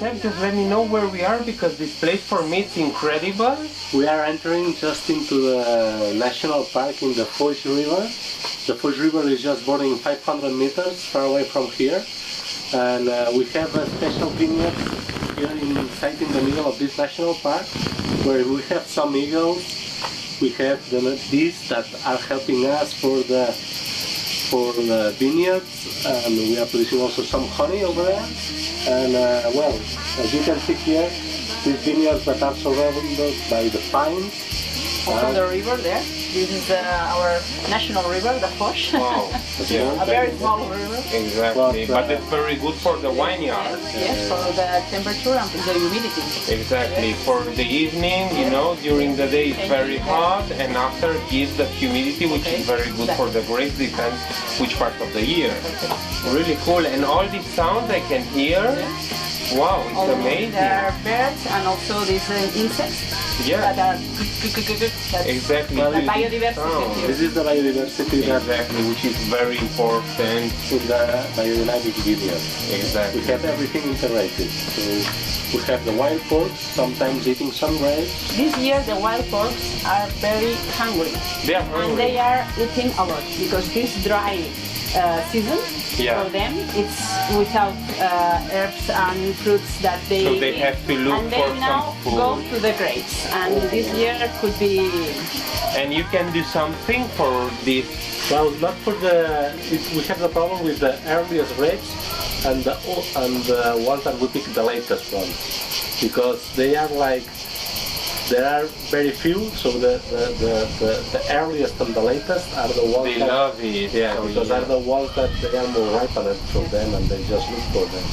Josep, just let me know where we are, because this place for me is incredible. We are entering just into the national park in the Foix River. The Foix River is just bordering 500 meters far away from here. And we have a special vineyard here inside in the middle of this national park, where we have some eagles. We have bees that are helping us for the vineyards, and we are producing also some honey over there. And well, as you can see here, these vineyards that are surrounded by the pines. Also the river there. This is our national river, the Foix. Wow. A very small river. Exactly, but it's very good for the vineyard. Yes, for the temperature and the humidity. Exactly, for the evening, you know, during the day it's very hot, and after gives the humidity, which is very good for the grapes, depends which part of the year. Really cool, and all these sounds I can hear. Wow, it's amazing. There are birds and also these insects. Yeah. That are exactly. The biodiversity. This is the biodiversity Exactly, which is very important in the biodynamic vineyard. Exactly. We have everything integrated. So we have the wild porks, sometimes eating some grapes. This year the wild porks are very hungry. They are hungry. And they are eating a lot because this dry season for them it's without herbs and fruits that they So they have to look and for they now some food. go to the grapes, and this year could be. And you can do something for this. Well, not for the. We have the problem with the earliest grapes and the ones that we pick the latest ones, because they are like. There are very few, so the earliest and the latest are the ones They love it. Yeah, because are the ones that they are more ripened for them, and they just look for them.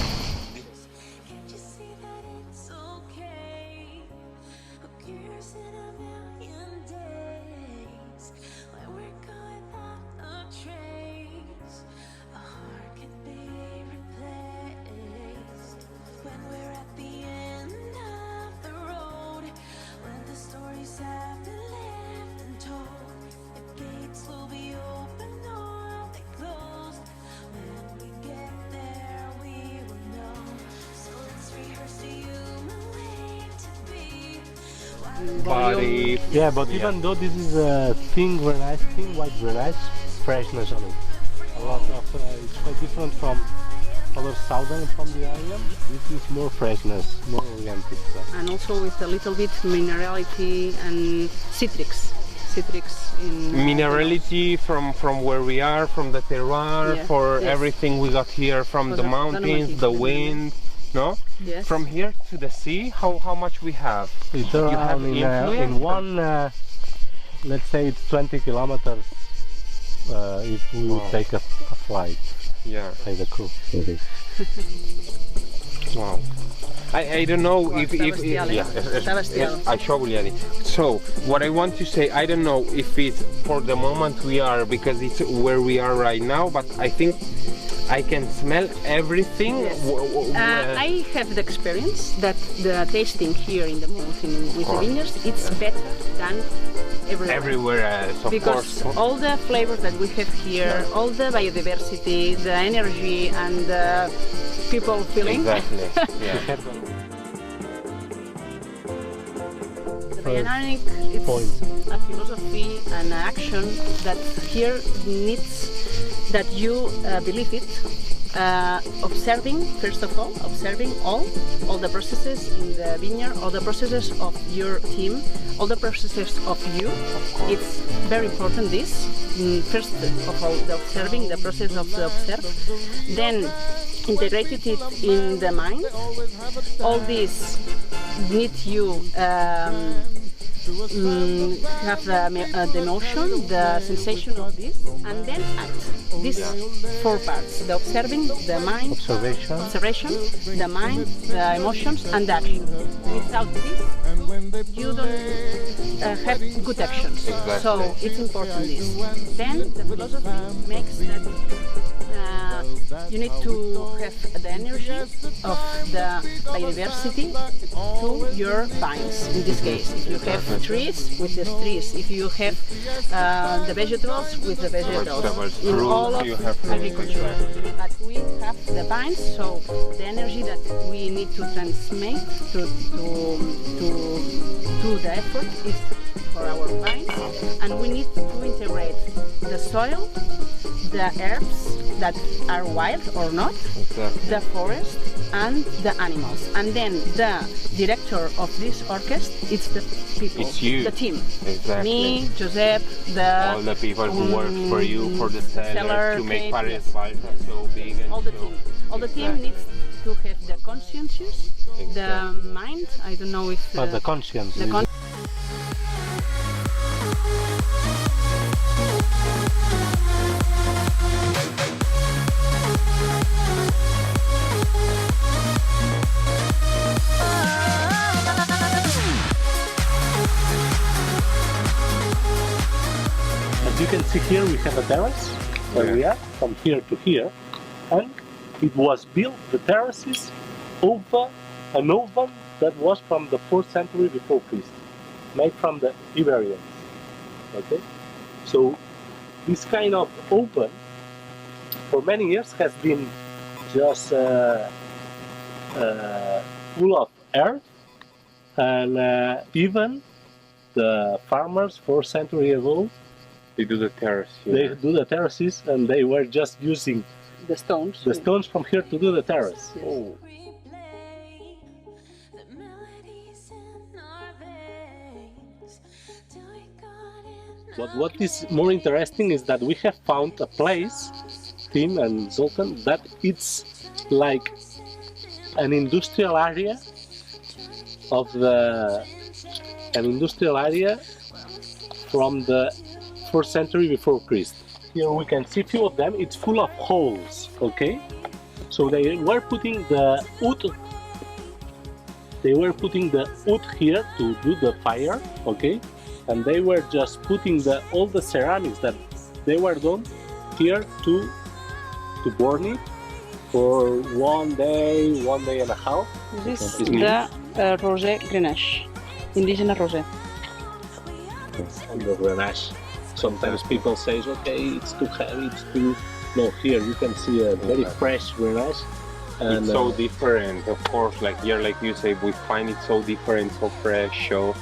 Body. Yeah, but even though this is a thin white Grenache, freshness on it. A lot of it's quite different from other southern from the area. This is more freshness, more oriented. And also with a little bit minerality and citrics in Minerality from where we are, from the terroir, Yeah, for yes. everything we got here, from For the the mountains, the wind, no? Yes. From here to the sea, how much we have? It's You have around in influence? one, let's say it's 20 kilometers if we would take a flight, Yeah. take the crew. Wow. I don't know Wow, if bestiale. yeah, Bestiale. I show you. So what I want to say, I don't know if it's for the moment we are, because it's where we are right now, but I think I can smell everything. Yes. I have the experience that the tasting here in the mountain with the vineyards, it's better than everywhere else, of because course. all the flavors that we have here, all the biodiversity, the energy and the people feeling. Exactly. Yeah. The biodynamic, it's a philosophy and an action that here needs that you believe it. Observing, first of all, observing all the processes in the vineyard, all the processes of your team, all the processes of you. It's very important this. First of all, the observing, the process of the observe. Then integrated it in the mind. All this need you have the emotion, the sensation of this, and then act. These four parts: the observing, the mind, observation, the mind, the emotions, and the action. Without this, you don't have good actions. Exactly. So it's important this. Then the philosophy makes that you need to have the energy of the biodiversity to your vines. In this case, if you have trees, with the trees. If you have the vegetables, with the vegetables. In all of agriculture. But we have the vines. So the energy that we need to transmit to do the effort is for our vines, and we need to integrate the soil, the herbs that are wild or not, the forest, and the animals. And then the director of this orchestra, it's the people, It's you. the team. Exactly. Me, Josep, all the people who work for you, for the seller, to make Kate, Pares yes. Balta so big and all the so... team. All the team needs to have the conscientious, the mind. I don't know if the conscience. As you can see here, we have a terrace where we are from here to here, and it was built, the terraces, over an oven that was from the 4th century before Christ, made from the Iberians. Okay, so this kind of oven for many years has been just full of earth, and even the farmers 4th century ago, They do the terrace here. they do the terraces, and they were just using the stones. the stones from here to do the terrace. Oh. But what is more interesting is that we have found a place, Tim and Zoltan, that it's like an industrial area from the 4th century before Christ. Here we can see few of them. It's full of holes. Okay, so they were putting the wood. They were putting the wood here to do the fire. Okay, and they were just putting all the ceramics that they were done here to burn it for one day and a half. This is the rosé grenache, indigenous rosé. And the grenache. Sometimes people say, okay, it's too heavy, it's too... No, here you can see a very fresh grenache. And, It's so different, of course, like here, like you say, we find it so different, so fresh, so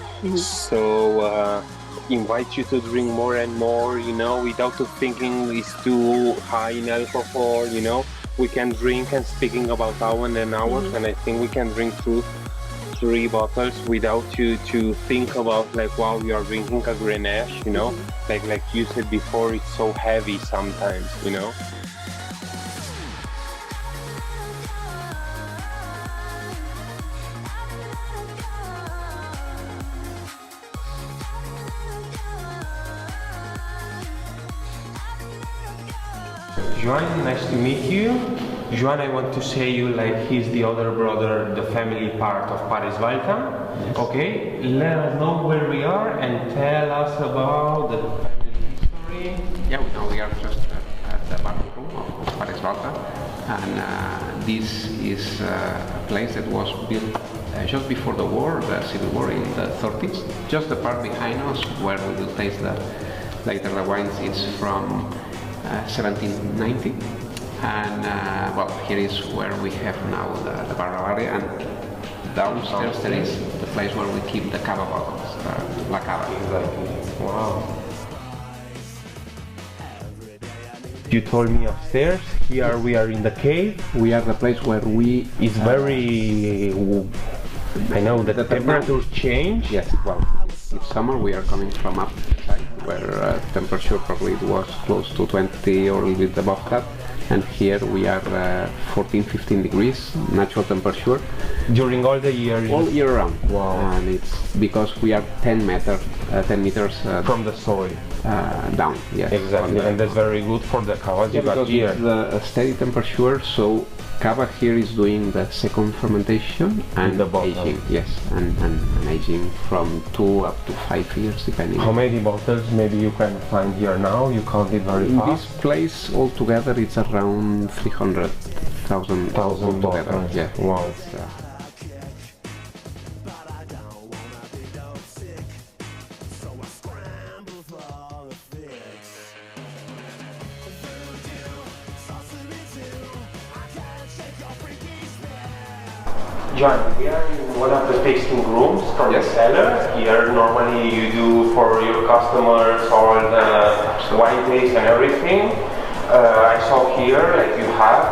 invite you to drink more and more, you know, without thinking it's too high in alcohol, you know. We can drink and speaking about hours and hours, and I think we can drink through 3 bottles without you to think about like, wow, you are drinking a grenache, you know. Like you said before, it's so heavy sometimes, you know. Joan, nice to meet you. Joan, I want to say you like he's the other brother, the family part of Pares Balta. Yes. Okay, let us know where we are and tell us about the family history. Yeah, now we are just at the back room of Pares Balta, and this is a place that was built just before the war, the civil war in the 30s. Just the part behind us where we will taste later the wines is from 1790, and well, here is where we have now the barrel area, and downstairs there is the place where we keep the cava bottles, la cava. Exactly. Wow. You told me upstairs. Here we are in the cave. We are the place where we. It's very. I know that the temperatures change. Yes. Well, it's summer. We are coming from outside, where temperature probably was close to 20 or a little bit above that. And here we are 14-15 degrees natural temperature During all the year? all year round. Wow. And it's because we are 10 meters from the soil. down. Yes. Exactly, and that's very good for the cava you got here. It's the steady temperature, so cava here is doing the second fermentation and aging. Yes, and aging from 2 up to 5 years depending. How many bottles maybe you can find here now? You count it very In fast? this place altogether it's around 300,000 altogether. bottles. Yeah. Wow. Joan, we are in one of the tasting rooms from the cellar. Here normally you do for your customers all the wine taste and everything. I saw here that you are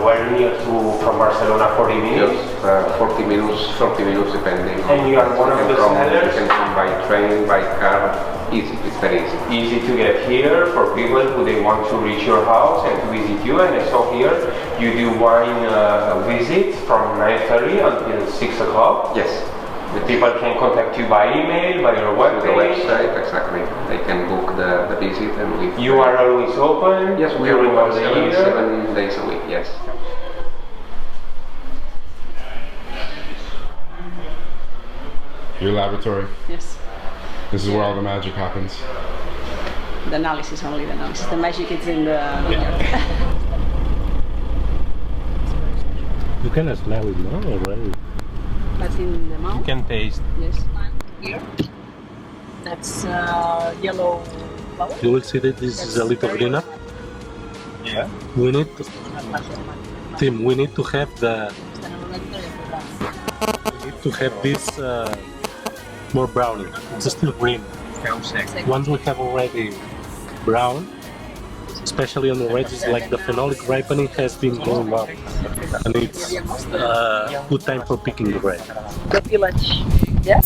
very near to from Barcelona, 40 minutes. Yes, 40 minutes depending. And you are one of the sellers? You can come by train, by car, easy, it's very easy. Easy to get here for people who they want to reach your house and to visit you. And I saw here you do wine visit from 9:30 until 6 o'clock. Yes. The people can contact you by email, by your webpage. The website, exactly. They can book the visit and we. You are always open? Yes, we are open the year? 7 days a week, yes. Your laboratory. Yes. This is where all the magic happens. The analysis, only the analysis. The magic is in the vineyard. You can smell it now already. That's in the mouth. You can taste. Yes. Here. That's yellow flower. You will see that this is a little greener. Yeah. We need to, Tim, we need to have this more brownie. It's still green. Once we have already brown, especially on the red, it's like the phenolic ripening has been going on, and it's good time for picking the red. The village. Yeah.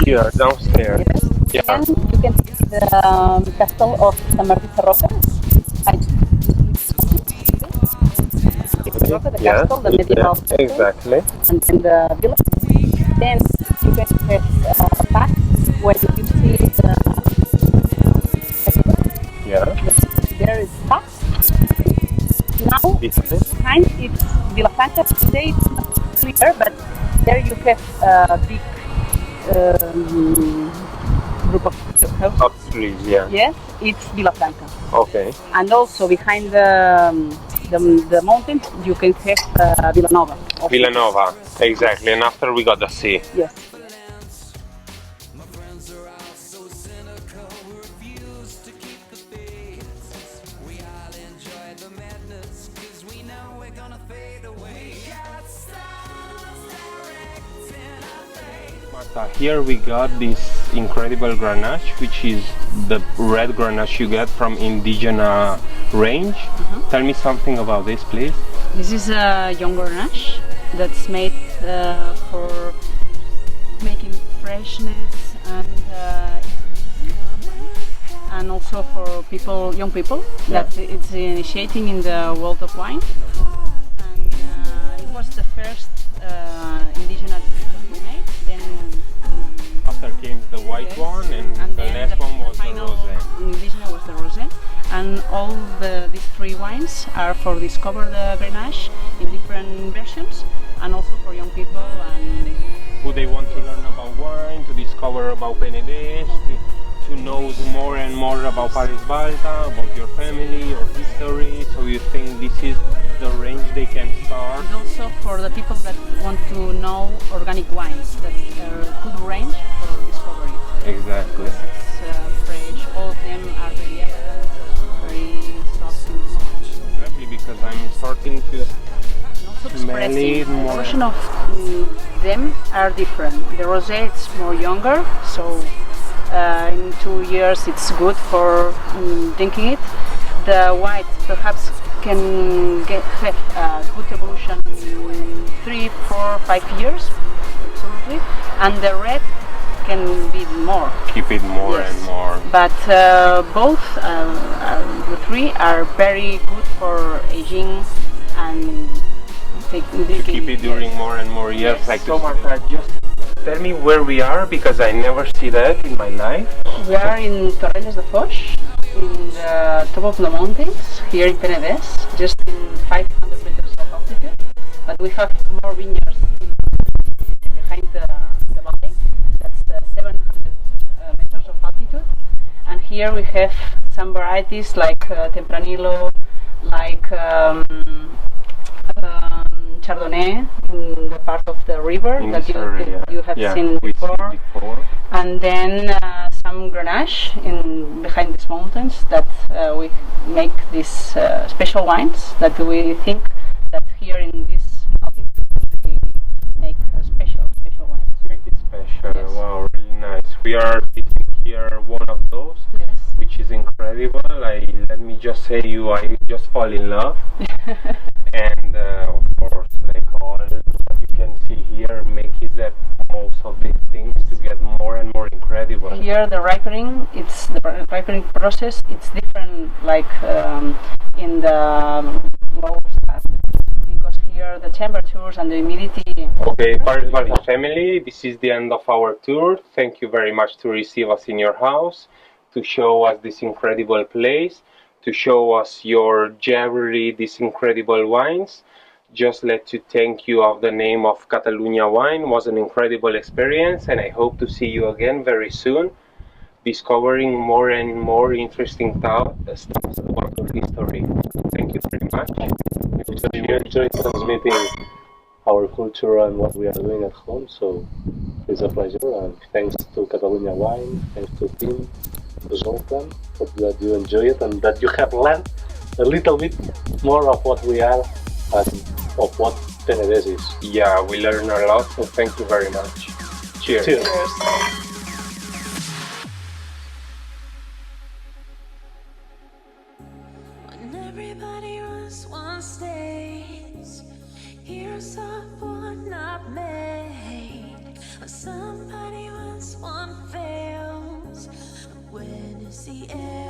Here, downstairs. Yes. And you can see the castle of San Martin Roca. The castle, the medieval castle. Exactly. And then the village. Then you can have a path where you see the there is path. Now behind it's Vilafranca. Today it's not clear, but there you have a big group of houses. Trees, yeah. Yes, it's Vilafranca. Okay. And also behind the mountains you can have Villanova. Villanova, exactly. And after we got the sea. Yes. Marta, here we got this incredible Grenache, which is the red Grenache you get from Indigena range. Tell me something about this, please. This is a young Grenache that's made for making freshness and also for people, young people, that it's initiating in the world of wine. And it was the first Indigena we made. Then after came the white one, and the next one was the rosé. Indigena was the rosé. And all these three wines are for discover the Grenache in different versions, and also for young people and who they want to learn about wine, to discover about Penedes, to know more and more about Pares Balta, about your family, your history. So you think this is the range they can start? And also for the people that want to know organic wines, that's a good range for discovery. Exactly. It's fresh, all of them are very elegant, very soft and small. Exactly, because I'm starting to smell it more. The portion of them are different. The rosé it's more younger, so in 2 years it's good for drinking it. The white perhaps can have a good evolution in 3, 4, 5 years, absolutely. And the red can be more. Keep it more and more. But both the three are very good for aging and to keep it during more and more years. Yes. Like so, Marta, just tell me where we are, because I never see that in my life. We are in Torrelles de Foix, in the top of the mountains, here in Penedes, just in 500 meters of altitude. But we have more vineyards behind the valley, that's 700 meters of altitude. And here we have some varieties like Tempranillo, like Chardonnay in the part of the river in that you have seen before. And then some Grenache behind these mountains that we make these special wines that we think that here in this altitude we make We are tasting here one of those, Yes. which is incredible. Let me just say I just fall in love. And of course, like all what you can see here, make it that most of these things to get more and more incredible. Here the ripening, the ripening process. It's different, like in the lower stuff, because here the temperatures and the humidity. Okay, Pares Balta family, this is the end of our tour. Thank you very much to receive us in your house, to show us this incredible place, to show us your jewelry, these incredible wines. Just let to thank you of the name of Catalunya wine. It was an incredible experience, and I hope to see you again very soon, discovering more and more interesting stuff about the history. Thank you very much. We enjoy transmitting our culture and what we are doing at home, so it's a pleasure, and thanks to Catalunya Wine, thanks to Tim, to Zoltan, hope that you enjoy it and that you have learned a little bit more of what we are and of what Penedes is. Yeah, we learned a lot, so thank you very much. Cheers. Cheers. When everybody runs one stage, heroes are born, not made. When somebody wins, one fails. When is the end?